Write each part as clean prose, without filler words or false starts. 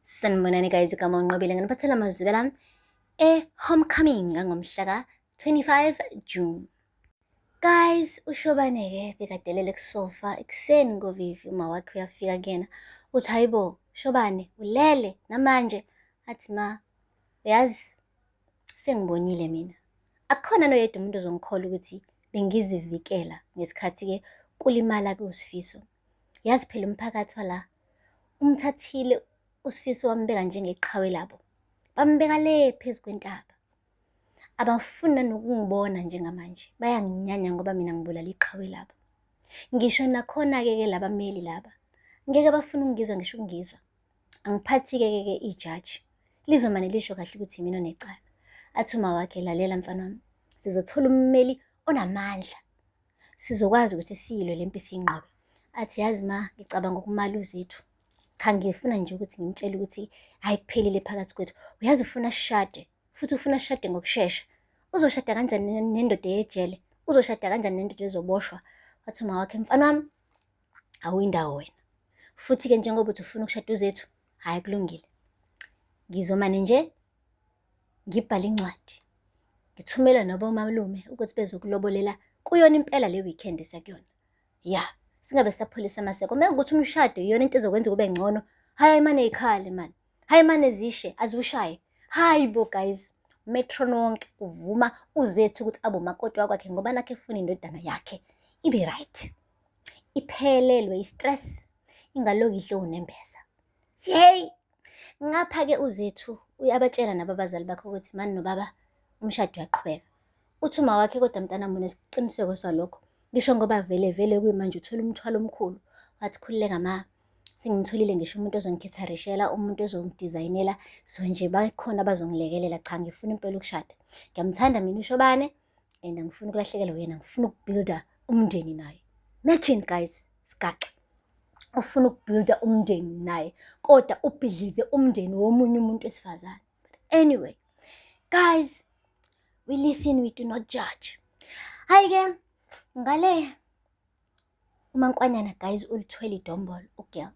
Sanibonani guys, igama unqobile nganiphathela amazwi lami homecoming ngomhla ka-25 June. Guys, uShobane-ke bekadelele kusofa ekuseni ngovivi, uma wakhe uyafika kuyena uthi, hayibo Shobane ulele namanje? Athi, ma uyazi sengibonile mina, akukhona noyedwa umuntu ozongikholwa ukuthi bengizivikela ngesikhathi-ke kulimala kuSifiso. Yazi phela umphakathi wala umthathile uSifiso wambeka njengeqhawe labo, bambeka le phezu kwentaba. Abafuna nokungibona njengamanje, bayanginyanya ngoba mina ngibulala iqhawe labo. Ngisho nakhona-ke laba meli laba ngeke bafuna ukungizwa, ngisho ukungizwa. Angiphathi-ke ijaji lizomane lisho kahle ukuthi mina onecala. Athi uma wakhe, lalela mfana wami, sizothola ummeli onamandla, sizokwazi ukuthi siyilwe le mpi siyinqobe. Athi, yazi ma, ngicabanga ukumala uZethu. Cha, ngifuna nje ukuthi ngimtshele ukuthi hayi kuphelile phakathi kwethu. Uyazi ufuna sishade, futhi ufuna sishade ngokushesha. Uzoshada kanjani nendoda eyejele? Uzoshada kanjani nendoda ezoboshwa? Wathi uma wakhe, mfana wami, awuyindawo wena. Futhi-ke njengoba uthi ufuna ukushada uZethu, hhayi kulungile. Ngizomane nje ngibhale incwadi, ngithumela nabomalume ukuthi bezokulobolela kuyona impela le weekend esakuyona. Ya, singabe sisapholisa amaseko. Meke ukuthi umshado iyona into ezokwenza kube ngcono. Hayi mane yikhale mani. Hayi mane zishe aziwushaye. Hayi bo guys, Metro nonke uvuma uZethu ukuthi abe umakoti wakwakhe ngoba nakhe efuna indodana yakhe ibe right, iphelelwe i-stress, ingaloku idle unembeza. Hey, ngapha-ke uZethu uyabatshela nabo abazali bakhe ukuthi mani nobaba umshado uyaqhubeka. Uthi uma wakhe, kodwa mntanami unesiqiniseko salokho? Ngisho ngoba vele kuyimanje uthola umthwalo omkhulu. Wathi, khululeka ma, sengimtholile ngisho umuntu ozongikhetharishela, umuntu ozongidizayinela, so nje bakhona abazongilekelela. Cha, ngifuna impela ukushada. Ngiyamthanda mina uShobane and angifuni ukulahlekelwa yena, ngifuna ukubuilda umndeni naye. Imagine guys, sigaxa ufuna ukubuilda umndeni naye, kodwa ubhidlize umndeni womunye umuntu wesifazane. But anyway guys, we listen, we do not judge. Hayi-ke ngale uMankwanyana guys ulithwele idombolo ugirl.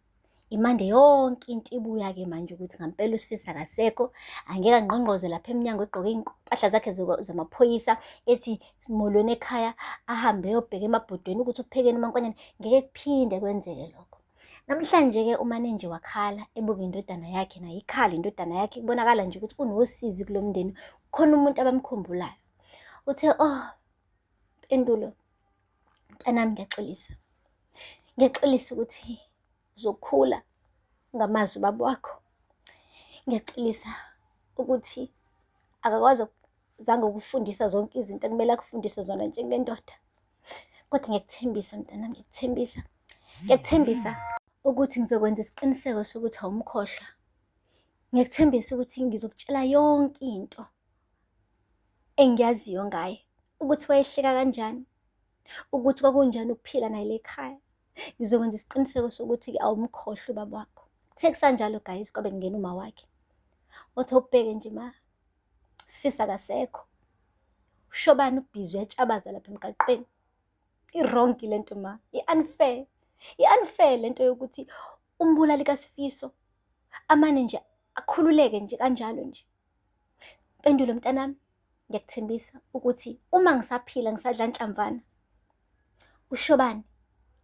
Imande yonke into ibuya-ke manje ukuthi ngampela uSifiso akasekho, angeke angqongqoze lapha emnyango egqoke iy'mpahla zakhe zamaphoyisa, ethi simolweni ekhaya, ahambe eyobheka emabhodweni ukuthi ukuphekeni uMankwanyana. Ngeke kuphinde kwenzeke lokho. Namhlanje-ke umane nje wakhala ebuka indodana yakhe, nayo ikhala indodana yakhe, kubonakala nje ukuthi unosizi kulo mndeni, khona umuntu abamkhumbulayo. Uthe, oh Mpendulo, mntanami, ngiyaxolisa ukuthi uzokhula ngamazi ubaba wakho. Ngiyaxolisa ukuthi zange ukufundisa zonke izinto ekumele akufundise zona njengendoda. Kodwa ngiyakuthembisa mntanami, ngiyakuthembisa ukuthi ngizokwenza isiqiniseko sokuthi awumkhohlwa. Ngiyakuthembisa ukuthi ngizokutshela yonke into engiyaziyo ngaye, ukuthi wayehleka kanjani, ukuthi kwakunjani ukuphila naye le khaya. Ngizokwenza isiqiniseko sokuthi awumkhohlwa ubaba wakho. Kuthe kusanjalo guys, kwabe kungena uma wakhe. Othi awubheke nje ma, Sifiso akasekho. uShobane ubhizi uyatshabaza lapha emgaqweni. I-wrong lento ma, i-unfair lento yokuthi umbulali kaSifiso amane nje akhululeke nje kanjalo nje. Mpendulo mntanami, ngiyakuthembisa ukuthi uma ngisaphila ngisadla nhlamvana, uShobane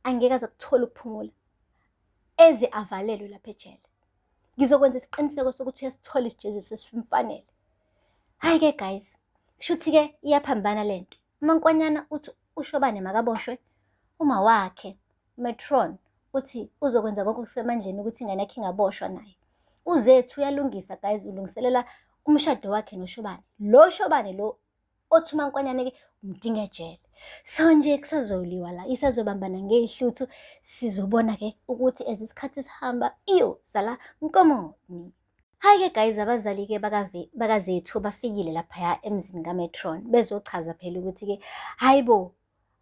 angeke aze akuthola ukuphumula, eze avalelwe lapha ejele. Ngizokwenza isiqiniseko sokuthi uyasithola isijeziso esimfanele. Hayi-ke guys, kushuthi-ke iyaphambana lento. uMankwanyana uthi uShobane makaboshwe, uma wakhe Metron uthi uzokwenza konke okusemandleni ukuthi ingane yakhe ingaboshwa naye. uZethu uyalungisa guys, ulungiselela umshado wakhe noShobane. Lo Shobane lo othi uMankwanyana-ke umdinga ejele. So nje kusazoliwa la, isazobambana ngey'hluthu. Sizobona-ke ukuthi as isikhathi sihamba zala nkomoni. Hayi-ke guys, abazali-ke bakaZethu bafikile laphaya emzini kaMetron bezochaza phela ukuthi-ke hayi bo,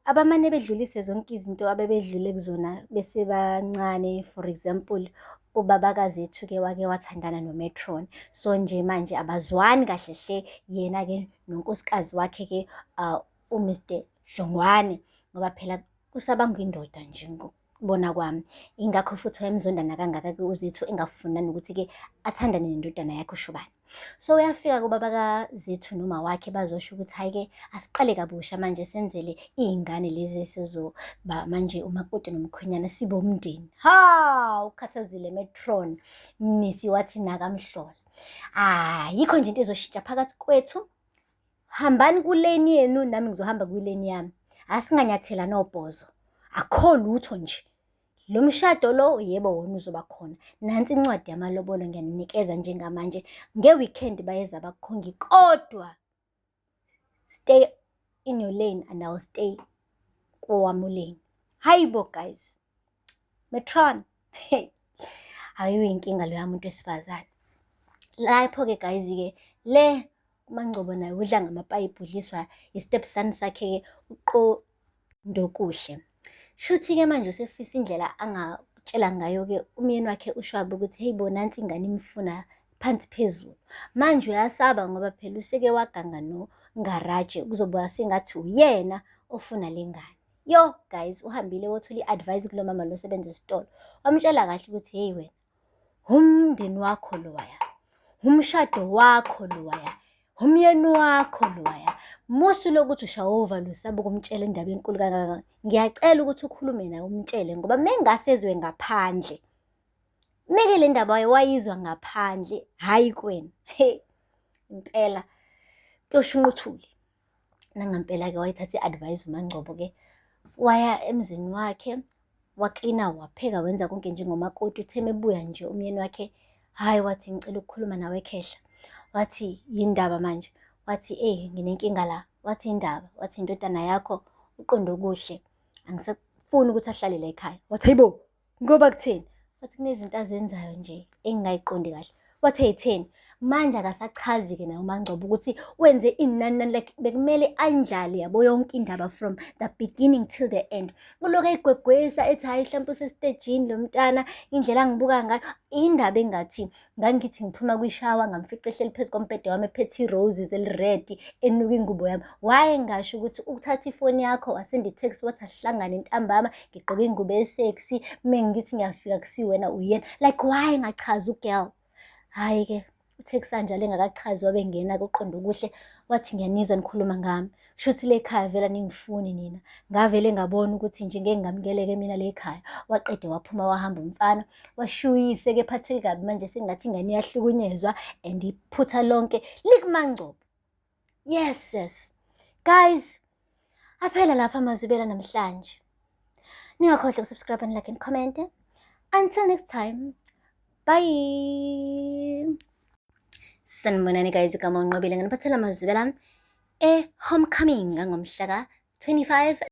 abamane bedlulise zonke izinto abebedlule kuzona besebancane. For example, ubaba kaZethu-ke wake wathandana noMetron, so nje manje abazwani kahle hle yena-ke nonkosikazi wakhe-ke uMr Dlongwane, ngoba phela kusabanga indoda nje ngokubona kwami. Ingakho futhi wayemzondana kangaka-ke uZethu engafuna nokuthi-ke athandane nendodana yakhe uShobane. So uyafika kubaba kaZethu noma wakhe bazosho ukuthi hhayi-ke asiqale kabusha manje senzele iy'ngane lezi sizoba manje umakoti nomkhwenyana sibe umndeni. Ukhathazile Metron, Mnisi wathi nakamhlola. Yikho nje into ezoshintsha phakathi kwethu. Hambani kuleni yenu nami ngizohamba kwileni yami. Asinganyathela nobhozo. Akho lutho nje. Lo mshado lo yebo wona uzoba khona. Nansi incwadi yamalobolo ngiyaninikeza njengamanje. Nge-weekend bayeza abakhongi kodwa stay in your lane and I'll stay kowami lane. Hayibo guys. Metron. Ayuyinkinga lo yamuntu wesifazane. Lapho-ke guys-ke le uMaNgcobo naye udla ngamapayipi udliswa i-stepson sakhe-ke uQondokuhle. Shuthi-ke manje usefisa indlela angatshela ngayo-ke umyeni wakhe uShwabu ukuthi hey bo nansi ingane imfuna phansi phezulu. Manje uyasaba ngoba phela useke waganga noNgaraje kuzobuya sengathi uyena ofuna le ngane. Yo guys, uhambile wothola i-advice kulo mama lo osebenza esitolo. Wamtshela kahle ukuthi hey wena, umndeni wakho lowaya, umshado wakho lowaya, umyeni wakho lowaya. Musu lokuthi ushayova lo sabe ukumtshela indaba enkulu kangaka. Ngiyacela ukuthi ukhulume naye umtshele ngoba mengasezwe ngaphandle. Meke le ndaba wayizwa ngaphandle, hayi kuwena. Impela kuyoshunquthule. Nangampela-ke wayithatha i-advice uMaNgcobo-ke waya emzini wakhe, waklina, wapheka, wenza konke njengomakoti. Uthe mebuya nje umyeni wakhe, hayi wathi ngicela ukukhuluma nawe Khehla. Wathi yindaba manje? Wathi nginenkinga la. Wathi indaba? Wathi indodana yakho uQondokuhle angisafuni ukuthi ahlale la ekhaya. Wathi hayibo, ngoba kutheni? Wathi kunezinto azenzayo nje engingayiqondi kahle. Wathi eyitheni? Manje akasachazi-ke naye uMaNgcobo ukuthi wenze inani like bekumele anjali yabo yonke indaba from the beginning till the end. Ulokhu eyigwegwesa ethi hayi mhlawumpe usestejini lo mntana indlela angibuka ngayo. Indaba engathi ngangithi ngiphuma kwishawa ngamfica ehleli phezu kombhede wami ephethe i-roses eli-red enuka ingubo yami. Wayengasho ukuthi ukuthatha ifoni yakho wasenda i-text wathi asihlangane ntambama ngigqoke ingubo esexy mengithi ngiyafika kusiwena uyena. Like wayengachazi ugirl. Hhayi-ke utext kanjalo engakachazi wabengena kuQondokuhle wathi ngiyanizwa nikhuluma ngami. Kushuthi le khaya vele ningifuni nina. Ngavele ngabona ukuthi nje ngeke ngamukeleke mina le khaya. Waqede waphuma wahamba umfana. Washuyise-ke ephatheke kabi manje sengathi ingane iyahlukunyezwa and iphutha lonke likuMaNgcobo. Yes. Guys, aphela lapha amazwibela namhlanje. Ningakhohlwa ukusubscribe and like and comment. Until next time. Bye. Sanibonani guys, igama uNqobile nginiphathela amazwibela homecoming ngomhla ka 25